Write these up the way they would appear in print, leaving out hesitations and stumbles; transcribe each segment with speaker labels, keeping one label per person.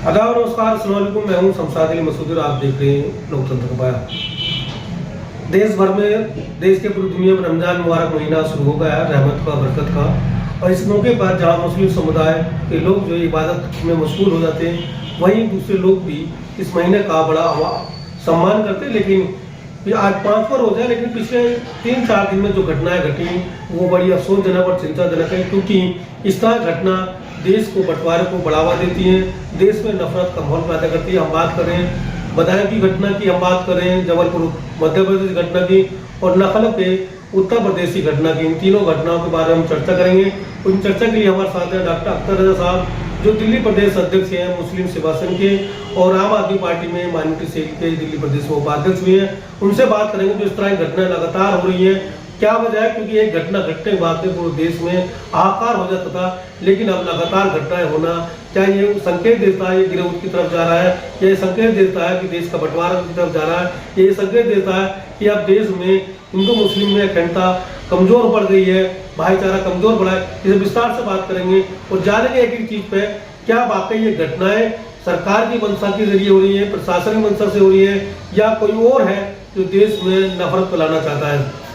Speaker 1: आदाब और नमस्कार, अस्सलाम वालेकुम। मैं हूं शमशाद अली मसूद और आप देख रहे हैं लोकतंत्र का बयान। देश भर में, देश के पूरी दुनिया में रमजान मुबारक महीना शुरू हो गया है, रहमत का, बरकत का। और इस मौके पर जहां मुस्लिम समुदाय के लोग जो इबादत में मशगूल हो जाते हैं, वहीं दूसरे लोग भी इस महीने का बड़ा सम्मान करते हैं। लेकिन आज 5वां रोजा है, लेकिन पिछले 3-4 दिन में जो घटनाएं घटी वो बड़ी अफसोसजनक और चिंताजनक है, क्योंकि इस तरह घटना देश को बंटवारे को बढ़ावा देती है, देश में नफरत का माहौल पैदा करती है। हम बात करें बदायूं की घटना की, हम बात करें जबलपुर मध्य प्रदेश घटना की और नखल के उत्तर प्रदेश की घटना की, इन तीनों घटनाओं के बारे में हम चर्चा करेंगे। उन चर्चा के लिए हमारे साथ हैं डॉक्टर अख्तर रजा साहब, जो दिल्ली प्रदेश अध्यक्ष हैं मुस्लिम सेवा संघ के, और आम आदमी पार्टी में माइनॉरिटी सेल के दिल्ली प्रदेश में उपाध्यक्ष भी हैं। उनसे बात करेंगे जो इस तरह की घटनाएं लगातार हो रही है, क्या वजह है, क्योंकि एक घटना घटने के बाद पूरे देश में हाहाकार हो जाता था, लेकिन अब लगातार घटनाएं होना, क्या ये संकेत देता है ये गिरोह की तरफ जा रहा है, ये संकेत देता है कि देश का बंटवारा की तरफ जा रहा है, ये संकेत देता है कि अब देश में हिंदू मुस्लिम में अखंडता कमजोर पड़ गई है, भाईचारा कमजोर पड़ा है। इसे विस्तार से बात करेंगे और जानेंगे एक एक चीज पे, क्या वाकई ये घटनाएं सरकार की मंशा के जरिए हो रही है, प्रशासन की मंशा से हो रही है, या कोई और है जो देश में नफरत फैलाना चाहता है।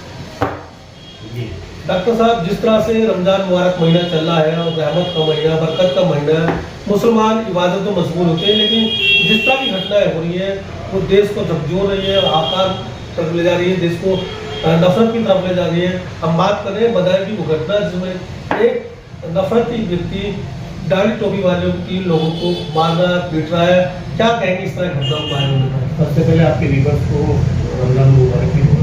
Speaker 1: डॉक्टर साहब, जिस तरह से रमजान मुबारक महीना चल रहा है और रहमत का महीना, बरकत का महीना है, मुसलमान इबादत में मशगूल होते हैं, लेकिन जिस तरह की घटनाएं हो रही है वो देश को झकझोर रही है, आकार तरफ ले जा रही है, देश को नफरत की तरफ ले जा रही है। हम बात कर रहे हैं बदायूं की वो घटना जिसमें एक नफरती व्यक्ति डाली टोपी वाले 3 लोगों को मार रहा है, पीट रहा है, क्या कहेंगे इस तरह घटनाओं के बारे में?
Speaker 2: सबसे पहले आपके व्यूअर्स को रमजान मुबारक की बहुत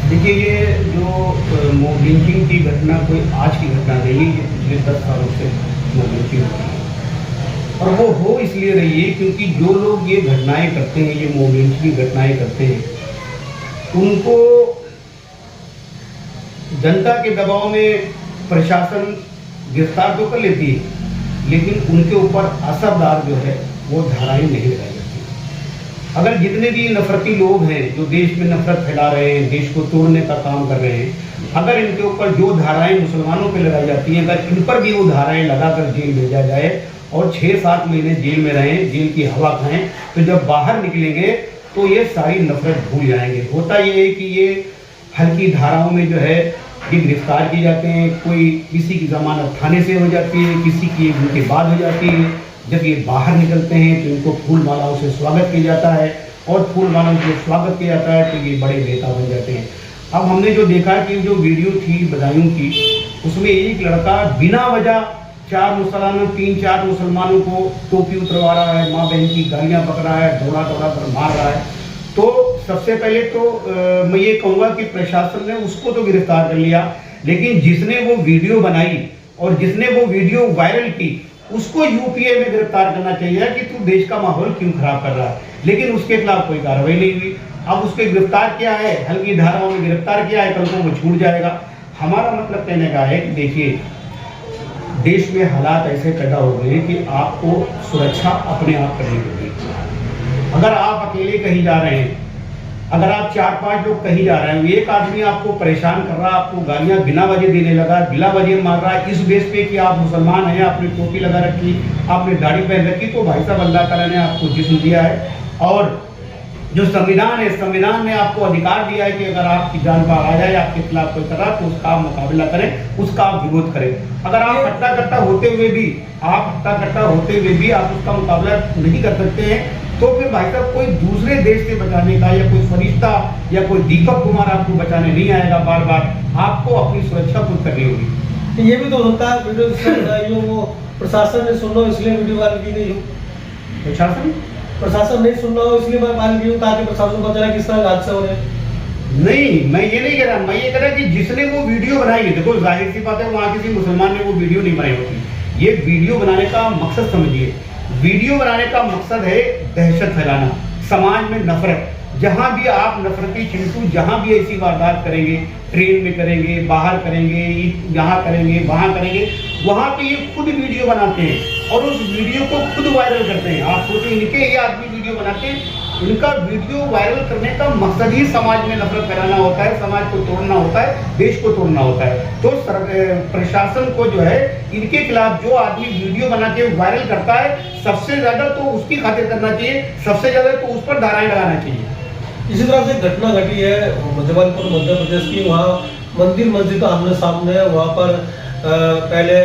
Speaker 2: देखिए, ये जो मॉब लिंचिंग की घटना कोई आज की घटना नहीं है, ये पिछले 10 सालों से मॉब लिंचिंग हो रही है। और वो हो इसलिए रही है क्योंकि जो लोग ये घटनाएं करते हैं, ये मॉब लिंचिंग की घटनाएं करते हैं, उनको जनता के दबाव में प्रशासन गिरफ्तार तो कर लेती है, लेकिन उनके ऊपर असरदार जो है वो धाराएं नहीं लगाई जाती। अगर जितने भी नफरती लोग हैं जो देश में नफरत फैला रहे हैं, देश को तोड़ने का काम कर रहे हैं, अगर इनके ऊपर जो धाराएं मुसलमानों पे लगाई जाती हैं, अगर इन पर भी वो धाराएं लगाकर जेल भेजा जाए और 6-7 महीने जेल में रहें, जेल की हवा खाएं, तो जब बाहर निकलेंगे तो ये सारी नफरत भूल जाएंगे। होता ये है कि ये हल्की धाराओं में जो है ये गिरफ्तार किए जाते हैं, कोई किसी की जमानत थाने से हो जाती है, किसी की उनके बाद हो जाती है। जब ये बाहर निकलते हैं तो इनको फूल मालाओं से स्वागत किया जाता है, और फूल मालाओं से स्वागत किया जाता है तो ये बड़े नेता बन जाते हैं। अब हमने जो देखा कि जो वीडियो थी बदायूं की, उसमें एक लड़का बिना वजह 3-4 मुसलमानों को टोपी उतरवा रहा है, माँ बहन की गालियाँ पकड़ रहा है, दौड़ा कर मार रहा है। तो सबसे पहले तो मैं ये कहूँगा कि प्रशासन ने उसको तो गिरफ्तार कर लिया, लेकिन जिसने वो वीडियो बनाई और जिसने वो वीडियो वायरल की, उसको यूपीए में गिरफ्तार करना चाहिए कि तू देश का माहौल क्यों खराब कर रहा है, लेकिन उसके खिलाफ कोई कार्रवाई नहीं हुई। अब उसके गिरफ्तार किया है, हल्की धाराओं में गिरफ्तार किया है, कल को वो छूट जाएगा। हमारा मतलब कहने का है कि देखिए, देश में हालात ऐसे पैदा हो गए कि आपको सुरक्षा अपने आप करनी होगी। अगर आप अकेले कहीं जा रहे हैं, अगर आप 4-5 लोग कहीं जा रहे हैं, एक आदमी आपको परेशान कर रहा है, आपको गालियां बिना वजह देने लगा, बिना वजह मार रहा है, इस बेस पे कि आप मुसलमान हैं, आपने टोपी लगा रखी, आपने दाढ़ी पहन रखी, तो भाई साहब अल्लाह ताला ने आपको जिस्म दिया है, और जो संविधान है, संविधान ने आपको अधिकार दिया है कि अगर आपकी जान पर आ जाए, आपके खिलाफ कोई करा तो उसका आप मुकाबला करें, उसका आप विरोध करें। अगर आप हट्टा-कट्टा होते हुए भी आप उसका मुकाबला नहीं कर सकते हैं, तो फिर भाई साहब कोई दूसरे देश से बचाने का, या कोई फरिश्ता या कोई दीपक कुमार आपको बचाने नहीं आएगा। बार बार आपको अपनी सुरक्षा खुद करनी होगी।
Speaker 1: ये भी तो होता है वीडियो वो प्रशासन ने सुन लो इसलिए वीडियो वायरल की गई हो, प्रशासन नहीं सुन रहा हो इसलिए मैं वायरल की हूँ, ताकि प्रशासन को पता चले किस तरह हादसे हो रहे हैं।
Speaker 2: नहीं, मैं ये नहीं कह रहा, मैं ये कह रहा कि जिसने वो वीडियो बनाई है, देखो जाहिर सी बात है वहाँ किसी मुसलमान ने वो वीडियो नहीं बनाई होती। ये वीडियो बनाने का मकसद समझिए, वीडियो बनाने का मकसद है दहशत फैलाना, समाज में नफरत। जहां भी आप नफरती चिंटू जहां भी ऐसी वारदात करेंगे, ट्रेन में करेंगे, बाहर करेंगे, यहाँ करेंगे, वहां करेंगे, वहां पे ये खुद वीडियो बनाते हैं और उस वीडियो को खुद वायरल करते हैं। आप सोचिए, इनके ये आदमी वीडियो बनाते हैं इनका वीडियो वायरल करने का मकसद ही समाज में नफरत फैलाना होता है, समाज को तोड़ना होता है, देश को तोड़ना होता है। तो प्रशासन को जो है इनके खिलाफ जो आदमी वीडियो बना के वायरल करता है, सबसे ज्यादा तो उसकी खातिर करना चाहिए, सबसे ज्यादा तो उस पर धाराएं लगाना चाहिए।
Speaker 1: इसी तरह से घटना घटी है जबलपुर मध्य प्रदेश की। वहाँ मंदिर मस्जिद आमने सामने है। वहाँ पर पहले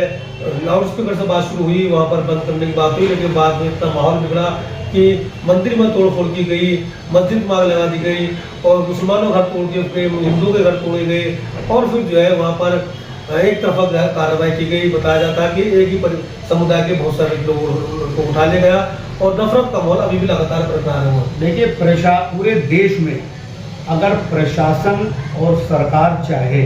Speaker 1: लाउड स्पीकर से बात शुरू हुई, वहाँ पर बंद करने की बात हुई, लेकिन बाद में इतना माहौल बिगड़ा कि मंदिर में तोड़फोड़ की गई, मस्जिद में आग लगा दी गई और मुसलमानों का घर तोड़ दिए गए, हिंदुओं के घर तोड़े गए और फिर जो है वहाँ पर एक तरफा कार्रवाई की गई। बताया जाता है कि एक ही समुदाय के बहुत सारे लोगों को उठा लिया गया और नफरत का माहौल अभी भी लगातार बरकरार है।
Speaker 2: देखिए, पूरे देश में अगर प्रशासन और सरकार चाहे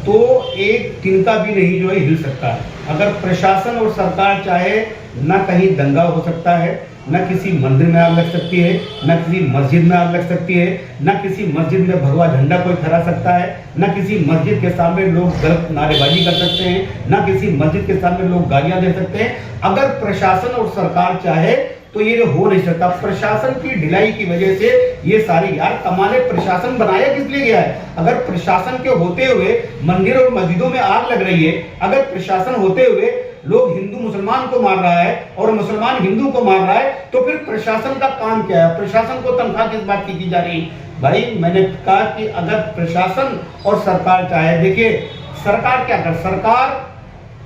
Speaker 2: तो एक तिनका भी नहीं जो है हिल सकता है। अगर प्रशासन और सरकार चाहे, न कहीं दंगा हो सकता है, न किसी मंदिर में आग लग सकती है, न किसी मस्जिद में आग लग सकती है, न किसी मस्जिद में भगवा झंडा कोई फहरा सकता है, न किसी मस्जिद के सामने लोग गलत नारेबाजी कर सकते हैं, न किसी मस्जिद के सामने लोग गालियां दे सकते हैं। अगर प्रशासन और सरकार चाहे तो ये हो नहीं सकता। प्रशासन की ढिलाई की वजह से ये सारी यार कमाले प्रशासन बनाया किस लिए गया है? अगर प्रशासन के होते हुए मंदिर और मस्जिदों में आग लग रही है, अगर प्रशासन होते हुए लोग हिंदू मुसलमान को मार रहा है और मुसलमान हिंदू को मार रहा है, तो फिर प्रशासन का काम क्या है? प्रशासन को तनख्वाह किस बात की जा रही है? भाई, मैंने कहा कि अगर प्रशासन और सरकार चाहे, देखिए सरकार क्या कर, सरकार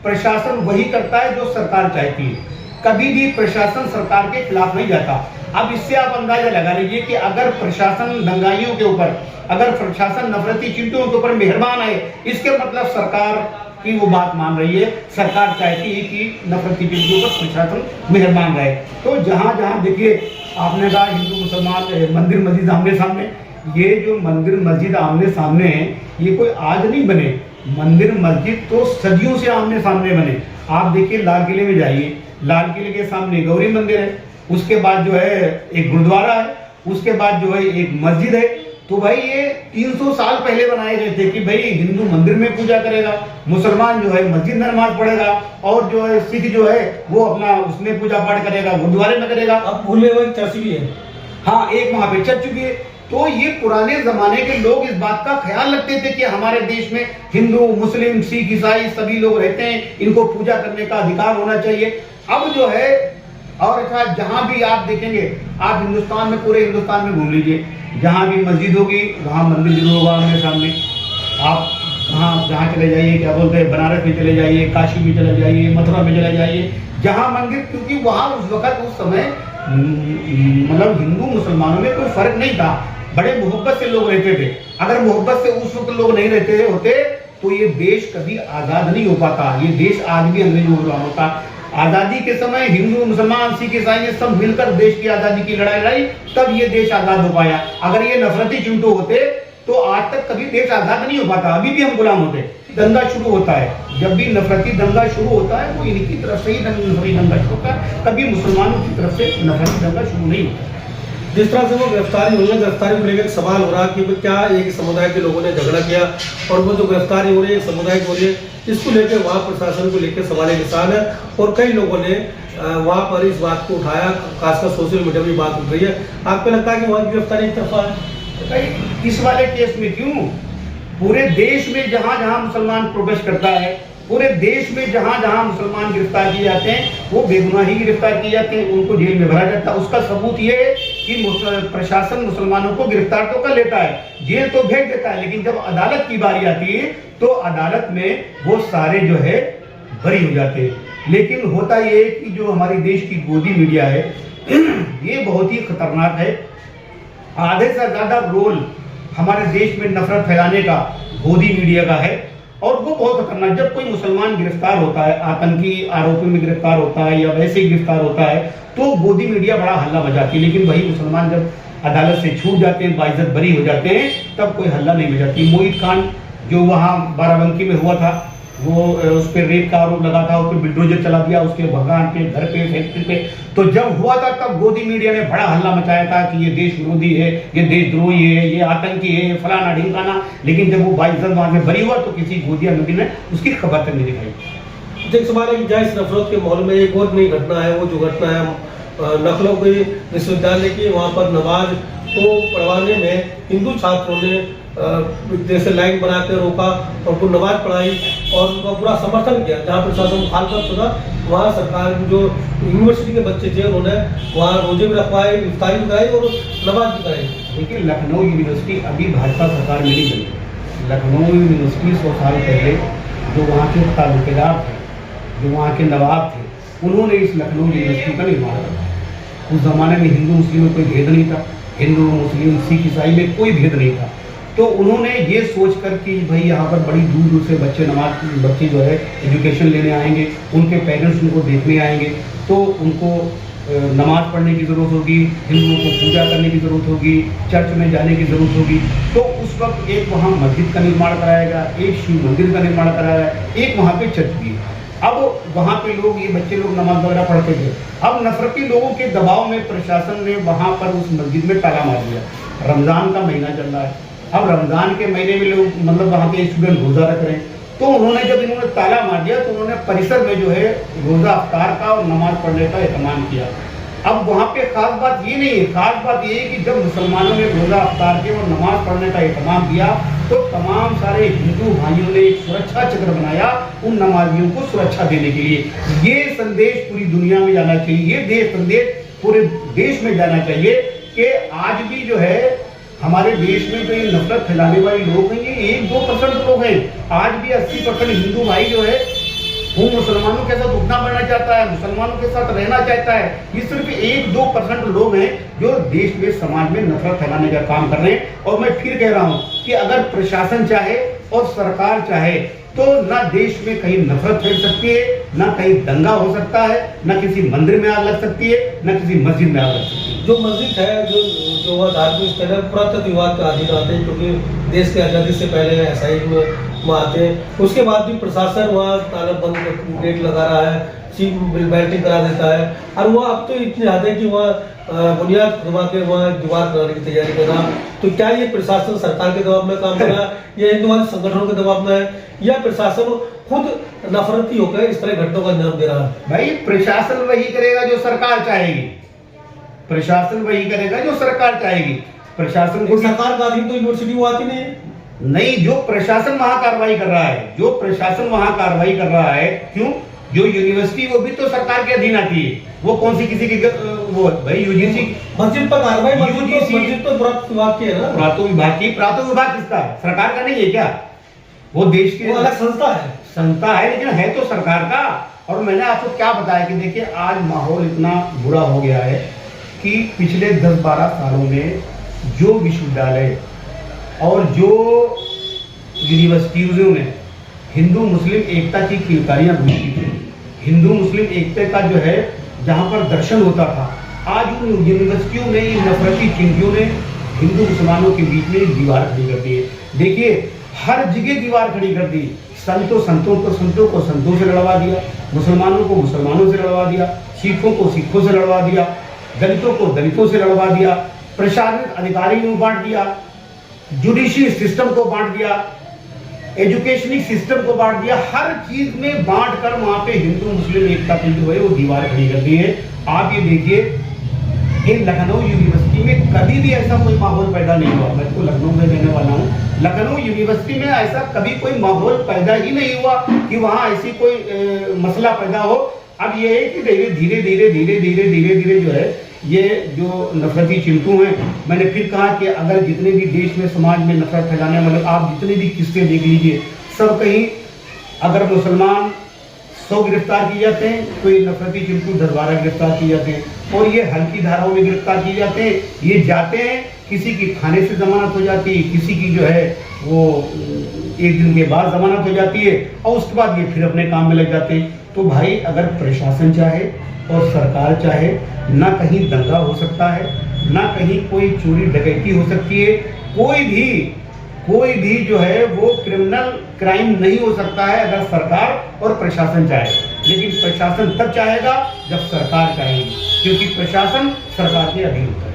Speaker 2: प्रशासन वही करता है जो सरकार चाहती है। कभी भी प्रशासन सरकार के खिलाफ नहीं जाता। अब इससे आप अंदाजा लगा लीजिए कि अगर प्रशासन दंगाइयों के ऊपर, अगर प्रशासन नफरती चिंटुओं के ऊपर मेहरबान है, इसके मतलब सरकार की वो बात मान रही है, सरकार चाहती है कि नफरती चिंटुओं पर प्रशासन मेहरबान रहे। तो जहां जहां देखिए, आपने कहा हिंदू मुसलमान मंदिर मस्जिद आमने सामने, ये जो मंदिर मस्जिद आमने सामने है, ये कोई आज नहीं बने। मंदिर मस्जिद तो सदियों से आमने सामने बने। आप देखिए, लाल किले में जाइए, लाल किले के सामने गौरी मंदिर है, उसके बाद जो है एक गुरुद्वारा है, उसके बाद जो है एक मस्जिद है। तो भाई ये 300 साल पहले बनाए गए थे कि भाई हिंदू मंदिर में पूजा करेगा, मुसलमान जो है मस्जिद में नमाज पढ़ेगा और जो है सिख जो है वो अपना उसमें पूजा पाठ करेगा, गुरुद्वारे में करेगा।
Speaker 1: अब भूले हुए चर्च भी है,
Speaker 2: हाँ, एक वहां पे चर्च भी है। तो ये पुराने जमाने के लोग इस बात का ख्याल रखते थे कि हमारे देश में हिंदू मुस्लिम सिख ईसाई सभी लोग रहते हैं, इनको पूजा करने का अधिकार होना चाहिए। अब जो है, और अच्छा, जहां भी आप देखेंगे, आप हिंदुस्तान में, पूरे हिंदुस्तान में घूम लीजिए, जहां भी मस्जिद होगी वहां मंदिर जरूर होगा आमने सामने। आप जहां चले जाइए, क्या बोलते हैं, बनारस में चले जाइए, काशी में चले जाइए, मथुरा में चले जाइए, जहां मंदिर, क्योंकि वहां उस वक्त उस समय मतलब हिंदू मुसलमानों में कोई फर्क नहीं था, बड़े मोहब्बत से लोग रहते थे। अगर मोहब्बत से उस वक्त लोग नहीं रहते होते तो ये देश कभी आजाद नहीं हो पाता। ये देश आज भी अंग्रेजों के गुलाम होता। आजादी के समय हिंदू मुसलमान सिख ईसाई ने सब मिलकर देश की आजादी की लड़ाई लड़ी, तब ये देश आजाद हो पाया। अगर ये नफरती चिंटू होते तो आज तक कभी देश आजाद नहीं हो पाता, अभी भी हम गुलाम होते। दंगा शुरू होता है, जब भी नफरती दंगा शुरू होता है वो इनकी तरफ से ही नफरती दंगा शुरू होता है, कभी मुसलमानों की तरफ से नफरती दंगा शुरू नहीं होता।
Speaker 1: जिस तरह से वो गिरफ्तारी हुई है, गिरफ्तारी को लेकर सवाल हो रहा है कि क्या एक समुदाय के लोगों ने झगड़ा किया और वो जो गिरफ्तारी हो रही है समुदाय की हो रही है, इसको लेकर वहाँ प्रशासन को लेकर सवाल निशान है। और कई लोगों ने वहाँ पर इस बात को उठाया, खासकर सोशल मीडिया में बात उठ रही है। आपको लगता है कि वहाँ की गिरफ्तारी एक तरफा है?
Speaker 2: इस वाले केस में क्यों? पूरे देश में जहां जहां मुसलमान प्रोटेस्ट करता है, पूरे देश में जहां जहां मुसलमान गिरफ्तार किए जाते हैं, वो बेगुनाही गिरफ्तार किए जाते हैं, उनको जेल में भरा जाता है। उसका सबूत ये है कि प्रशासन मुसलमानों को गिरफ्तार तो कर लेता है, जेल तो भेज देता है, लेकिन जब अदालत की बारी आती है तो अदालत में वो सारे जो है बरी हो जाते हैं। लेकिन होता ये कि जो हमारी देश की गोदी मीडिया है ये बहुत ही खतरनाक है। आधे से ज्यादा रोल हमारे देश में नफरत फैलाने का गोदी मीडिया का है और वो बहुत खतरनाक। जब कोई मुसलमान गिरफ्तार होता है, आतंकी आरोपी में गिरफ्तार होता है या वैसे ही गिरफ्तार होता है, तो गोदी मीडिया बड़ा हल्ला बजाती है। लेकिन वही मुसलमान जब अदालत से छूट जाते हैं, बाइज्जत बरी हो जाते हैं, तब कोई हल्ला नहीं बजाती। मोहित खान जो वहाँ बाराबंकी में हुआ था, वो उस पर रेप का आरोप लगा था, उस पर बुलडोजर चला दिया उसके भगवान पे, घर पे, फैक्ट्री पे। तो जब हुआ था तब गोदी मीडिया ने बड़ा हल्ला मचाया था कि ये देश विरोधी है, ये देशद्रोही है, ये आतंकी है, ये फलाना ढिमकाना। लेकिन जब वो बाइज्जत वहां से बरी हुआ तो किसी गोदिया नदी ने उसकी खबर तक नहीं दिखाई।
Speaker 1: एक सवाल है कि जहाँ इस नफरत के माहौल में एक और नई घटना है, वो जो घटना है लखनऊ के विश्वविद्यालय की वहाँ पर नमाज को पढ़वाने में हिंदू छात्रों ने जैसे लाइन बना के रोका और उनको नमाज पढ़ाई और उनका पूरा समर्थन किया। जहाँ प्रशासन मुखालफत होगा वहाँ सरकार जो यूनिवर्सिटी के बच्चे थे उन्होंने वहाँ रोजे भी रखवाए, इफ्तारी भी कराई और नमाज भी कराई।
Speaker 2: देखिए, लखनऊ यूनिवर्सिटी अभी भाजपा सरकार में नहीं बनी। लखनऊ यूनिवर्सिटी 100 साल पहले जो वहाँ के तालुकेदार थे, जो वहाँ के नवाब थे, उन्होंने इस लखनऊ यूनिवर्सिटी का निर्माण किया। उस ज़माने में हिंदू मुस्लिम में कोई भेद नहीं था, हिंदू मुस्लिम सिख ईसाई में कोई भेद नहीं था। तो उन्होंने ये सोच कर कि भाई यहाँ पर बड़ी दूर दूर से बच्चे जो है एजुकेशन लेने आएंगे, उनके पेरेंट्स उनको देखने आएंगे, तो उनको नमाज पढ़ने की ज़रूरत होगी, हिंदुओं को पूजा करने की ज़रूरत होगी, चर्च में जाने की ज़रूरत होगी। तो उस वक्त एक वहाँ मस्जिद का निर्माण कराएगा, एक शिव मंदिर का निर्माण कराएगा, एक वहाँ पे चर्च भी है। अब वहाँ पे लोग, ये बच्चे लोग नमाज वगैरह पढ़ते थे। अब नफरती लोगों के दबाव में प्रशासन ने वहाँ पर उस मस्जिद में ताला मार दिया। रमज़ान का महीना चल रहा है, अब रमज़ान के महीने में लोग मतलब वहाँ के स्टूडेंट रोज़ा रख रहे हैं, तो उन्होंने जब इन्होंने ताला मार दिया तो उन्होंने परिसर में जो है रोज़ा अफ्तार का और नमाज पढ़ने का एहतमाम किया। अब वहाँ पे खास बात ये नहीं है, खास बात ये है कि जब मुसलमानों ने रोज़ा अफ्तार के और नमाज पढ़ने का एहतमाम किया तो तमाम सारे हिंदू भाइयों ने एक सुरक्षा चक्र बनाया उन नमाजियों को सुरक्षा देने के लिए। ये संदेश पूरी दुनिया में जाना चाहिए, ये संदेश पूरे देश में जाना चाहिए कि आज भी जो है हमारे देश में जो ये नफरत फैलाने वाले लोग हैं ये 1-2% लोग हैं। आज भी 80% हिंदू भाई जो है वो मुसलमानों के साथ उठना बढ़ना चाहता है, मुसलमानों के साथ रहना चाहता है। ये सिर्फ 1-2% लोग हैं जो देश में समाज में नफरत फैलाने का काम कर रहे हैं। और मैं फिर कह रहा हूँ कि अगर प्रशासन चाहे और सरकार चाहे तो ना देश में कहीं नफरत फैल सकती है, ना कहीं दंगा हो सकता है, ना किसी मंदिर में आग लग सकती है, ना किसी मस्जिद में आग लग सकती है।
Speaker 1: जो मस्जिद है जो वह धार्मिक स्थल है पुरातत्व विभाग के अधीन आते हैं, क्योंकि देश के आज़ादी से पहले एसआई में वहाँ आते हैं। उसके बाद भी प्रशासन वहाँ ताला बंद गेट लगा रहा है, सीट बेल्टिंग करा देता है और वह अब तो इतने ज़्यादा है कि वहाँ बुनियाद खुदवा के वहाँ दीवार बनाने की तैयारी कर रहा। तो क्या ये प्रशासन सरकार के दबाव में काम कर रहा है या हिंदुवादी संगठनों के दबाव में है या प्रशासन खुद नफरती होकर इस तरह घटनाओं का अंजाम दे रहा है?
Speaker 2: भाई प्रशासन वही करेगा जो सरकार चाहेगी, प्रशासन वही करेगा जो सरकार चाहेगी। प्रशासन को
Speaker 1: सरकार का अधीन तो यूनिवर्सिटी वो आती नहीं है।
Speaker 2: नहीं, जो प्रशासन वहां कार्रवाई कर रहा है, जो प्रशासन वहां कार्रवाई कर रहा है, क्यों? जो यूनिवर्सिटी वो भी तो सरकार के अधीन आती है। वो कौन सी किसी की वो भाई यूजीसी
Speaker 1: मस्जिद पर कार्रवाई मस्जिद तो पुरातत्व विभाग की है ना।
Speaker 2: पुरातत्व विभाग की, पुरातत्व विभाग किसका है? सरकार का नहीं है क्या? वो देश की
Speaker 1: अलग संस्था है
Speaker 2: लेकिन है तो सरकार का। और मैंने आपको क्या बताया कि देखिए आज माहौल इतना बुरा हो गया है कि पिछले 10-12 सालों में जो विश्वविद्यालय और जो यूनिवर्सिटियों में हिंदू मुस्लिम एकता की किलकारियां गूंजती थी, हिंदू मुस्लिम एकता का जो है जहां पर दर्शन होता था, आज उन यूनिवर्सिटियों में इन नफरती चिंटियों ने हिंदू मुसलमानों के बीच में एक दीवार खड़ी कर दी है। देखिए हर जगह दीवार खड़ी कर दी। संतों को संतों से लड़वा दिया, मुसलमानों को मुसलमानों से लड़वा दिया, सिखों को सिखों से लड़वा दिया, दलितों को दलितों से लड़वा दिया, प्रशासनिक अधिकारियों को बांट दिया, जुडिशियल सिस्टम को बांट दिया, एजुकेशनिक सिस्टम को बांट दिया। हर चीज में बांट कर वहां पे हिंदू मुस्लिम एकता की जो है वो दीवार खड़ी कर दी है। आप ये देखिए कि लखनऊ यूनिवर्सिटी में कभी भी ऐसा कोई माहौल पैदा नहीं हुआ। मैं तो लखनऊ में रहने वाला हूँ, लखनऊ यूनिवर्सिटी में ऐसा कभी कोई माहौल पैदा ही नहीं हुआ कि वहाँ ऐसी कोई मसला पैदा हो। अब ये है कि धीरे धीरे जो है ये जो नफरती चिंटू हैं, मैंने फिर कहा कि अगर जितने भी देश में समाज में नफरत फैलाने वाले आप जितने भी किस्से देख लीजिए, सब कहीं अगर मुसलमान 100 गिरफ्तार किए जाते हैं तो ये नफरती चिंटू 10-12 गिरफ्तार किए जाते हैं, और ये हल्की धाराओं में गिरफ्तार किए जाते हैं। ये जाते हैं, किसी की थाने से जमानत हो जाती है, किसी की जो है वो 1 दिन के बाद जमानत हो जाती है, और उसके बाद ये फिर अपने काम में लग जाते हैं। तो भाई अगर प्रशासन चाहे और सरकार चाहे, ना कहीं दंगा हो सकता है, ना कहीं कोई चोरी डकैती हो सकती है, कोई भी जो है वो क्रिमिनल क्राइम नहीं हो सकता है अगर सरकार और प्रशासन चाहे। लेकिन प्रशासन तब चाहेगा जब सरकार चाहेगी, क्योंकि प्रशासन सरकार के अधीन होता है।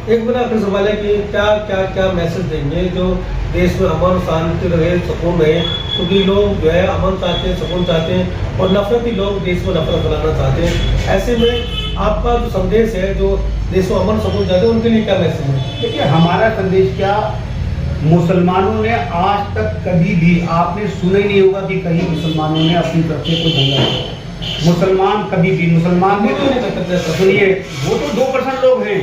Speaker 1: एक मेरा आपसे सवाल है कि क्या मैसेज देंगे जो देश में अमन शांति रहे, सुकून रहे, क्योंकि लोग जो है अमन चाहते हैं, सुकून चाहते हैं और नफरती लोग देश में नफरत फैलाना चाहते हैं। ऐसे में आपका जो संदेश है, जो देश में अमन सपोर्ट जाते हैं उनके लिए क्या मैसेज है?
Speaker 2: देखिए, हमारा संदेश क्या, मुसलमानों ने आज तक कभी भी आपने सुना ही नहीं होगा कि कहीं मुसलमानों ने अपनी तरफ से कोई दंगा किया। मुसलमान कभी भी, मुसलमान ने तो सुनिए, वो तो 2% लोग हैं,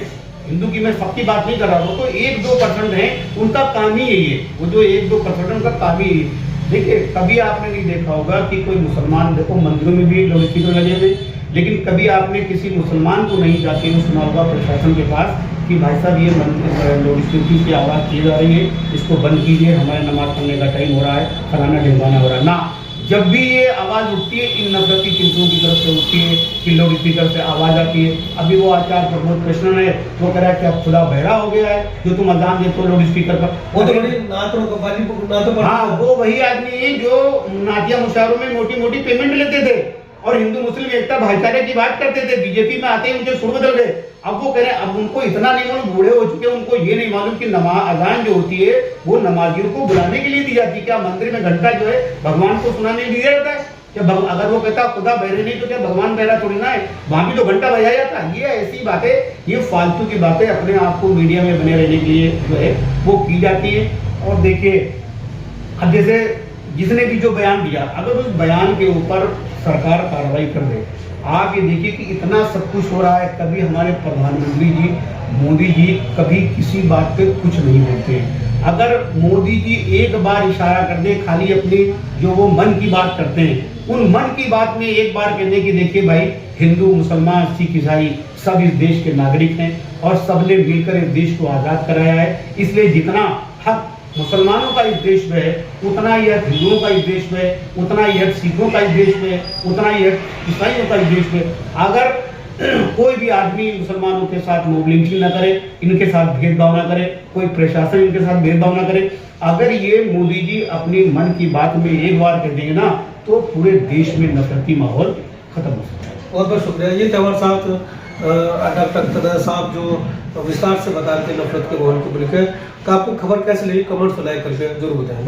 Speaker 2: हिंदू की मैं सबकी बात नहीं कर रहा, वो तो 1-2% हैं, उनका काम ही यही है, वो जो 1-2% उनका काम ही है। देखिए, कभी आपने नहीं देखा होगा कि कोई मुसलमान, देखो मंदिरों में भी लाउड स्पीकर लगे हुए, लेकिन कभी आपने किसी मुसलमान को नहीं जाके सुना होगा प्रशासन के पास कि भाई साहब ये लाउड स्पीकर की आवाज़ की जा रही है, इसको बंद कीजिए, हमारे नमाज पढ़ने का टाइम हो रहा है, फलाना ढिमकाना हो रहा है ना। जब भी ये आवाज़ उठती है, इन नफरती चिंतनों की तरफ से उठती है कि लाउड स्पीकर से आवाज़ आती है। अभी वो आचार्य प्रमोद कृष्णन है, वो कह रहा है कि अब खुदा बहरा हो गया है, जो तुम अजान देते हो लाउड स्पीकर पर।
Speaker 1: वो तो ना तो
Speaker 2: हाँ, वो वही आदमी है जो नातिया मुशायरों में मोटी मोटी पेमेंट लेते थे और हिंदू मुस्लिम एकता भाईचारे की बात करते थे। बीजेपी में आते ही उनके सुर बदल गए। अब वो कह रहे हैं, अब उनको इतना नहीं मालूम, बूढ़े हो चुके हैं, उनको ये नहीं मालूम कि नमाज अजान जो होती है वो नमाजियों को बुलाने के लिए दी जाती है। क्या मंदिर में घंटा जो है भगवान को सुनाने दिया जाता है? क्या अगर वो कहता खुदा बहरे नहीं तो क्या भगवान बहरा थोड़ी ना है? वहां भी तो घंटा बजाया जाता है। ये ऐसी बातें, ये फालतू की बातें अपने आप को मीडिया में बने रहने के लिए जो है वो की जाती है। और देखिए, अब जैसे जिसने भी जो बयान दिया, अगर उस बयान के ऊपर सरकार कार्रवाई कर दे, आप ये देखिए कि इतना सब कुछ हो रहा है, कभी हमारे प्रधानमंत्री जी मोदी जी कभी किसी बात पे कुछ नहीं बोलते। अगर मोदी जी एक बार इशारा कर दे, खाली अपनी जो वो मन की बात करते हैं, उन मन की बात में एक बार कहने की देखिए भाई, हिंदू मुसलमान सिख ईसाई सब इस देश के नागरिक हैं और सबने मिलकर इस देश को आज़ाद कराया है। इसलिए जितना हक मुसलमानों का इस देश में है, उतना ही हक हिंदुओं का इस देश में है, उतना ही हक सिखों का इस देश में है, उतना ही हक ईसाइयों का इस देश में। अगर कोई भी आदमी मुसलमानों के साथ मॉब लिंचिंग न करे, इनके साथ भेदभाव न करे, कोई प्रशासन इनके साथ भेदभाव न करे, अगर ये मोदी जी अपनी मन की बात में एक बार कह देंगे ना, तो पूरे देश में नफरती माहौल खत्म हो सकता है।
Speaker 1: बहुत बहुत शुक्रिया। ये थे हमारे साथ डॉक्टर तदा साहब जो विस्तार से बताते हैं नफरत के माहौल को लेकर। आपको खबर कैसे लगी, कमेंट्स लाइक करके जरूर बताएं।